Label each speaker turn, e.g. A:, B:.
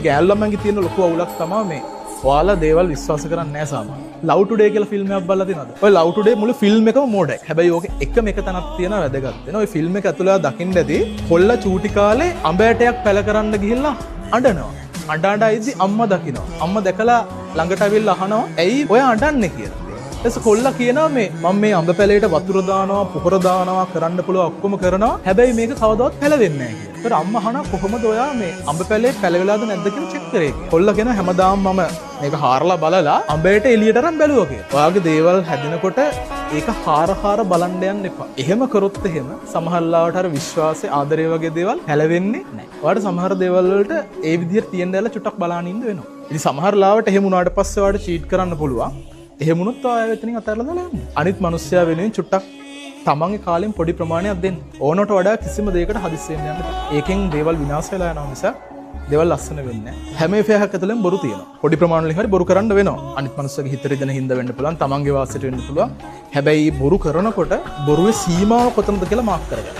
A: ගෑල්ලමන්ගේ තියෙන ලොකු අවුලක් තමයි මේ. ඔයාලා දේවල් විශ්වාස කරන්නේ නැහැ සාමාන්‍යයෙන්. ලව් ටුඩේ කියලා ෆිල්ම් එකක් බලලා තියෙනවද? ඔය ලව් ටුඩේ මුළු ෆිල්ම් එකම මෝඩයි. හැබැයි ඕකේ එකම එක තැනක් තියෙනවා වැදගත් වෙන. ඔය ෆිල්ම් එක ඇතුළේ දකින්න ඇති කොල්ල චූටි කාලේ අඹ ඇටයක් පැල කරන්න ගිහිල්ලා අඬනවා. අඬ ඉද්දි අම්මා දකිනවා. අම්මා දැකලා ළඟට ඇවිල්ලා අහනවා ඇයි ඔය අඬන්නේ කියලා. ඊට කොල්ලා කියනවා මේ මම මේ අඹ පැලේට වතුර දානවා, පොහොර දානවා, කරන්න පුළුවන් ඔක්කොම කරනවා. හැබැයි මේක කවදාවත් පැලවෙන්නේ නැහැ කියලා. ඒතර අම්මා අහනවා කොහොමද ඔයා මේ අඹ පැලේ පැලවෙලාද නැද්ද කියලා චෙක් කරේ කියලා. කොල්ලා කියනවා හැමදාම මම මේක හාරලා බලලා අඹයට එළියට අරන් බැලුවා කියලා. ඔයාගේ දේවල් හැදෙනකොට ඒක හාර බලන්න යන්න එපා. එහෙම කරොත් එහෙම සමහරවිට අර විශ්වාසය, ආදරය වගේ දේවල් හැලවෙන්නේ නැහැ. ඔයාලට සමහර දේවල් වලට ඒ විදිහට තියෙන දේවල් චුට්ටක් බලන්න ඉන්න වෙනවා. ඉතින් සමහර ලාවට එහෙම වුණාට පස්සේ ඔයාලට චීට් කරන්න පුළුවන්. එහෙම වුණොත් ආයෙ එතනින් අතහැරලා දාලා යන්න. අනිත් මිනිස්සයා වෙනුවෙන් චුට්ටක් තමන්ගේ කාලෙන් පොඩි ප්‍රමාණයක් දෙන්න. ඕනට වඩා කිසිම දෙයකට හදිස්සි වෙන්න යන්න එපා. ඒකෙන් දේවල් විනාශ වෙලා යනවා නිසා දේවල් ලස්සන වෙන්නේ නැහැ. හැම එකක් ඇතුළෙන් බොරු තියෙනවා. පොඩි ප්‍රමාණවලින් හරි බොරු කරන්න වෙනවා. අනිත් මිනිස්සුගේ හිත රිදෙන හින්දා වෙන්න පුළුවන්. තමන්ගේ වාසියට වෙන්න පුළුවන්. හැබැයි බොරු කරනකොට බොරුවේ සීමාව කොතනද කියලා මාක් කරගන්න.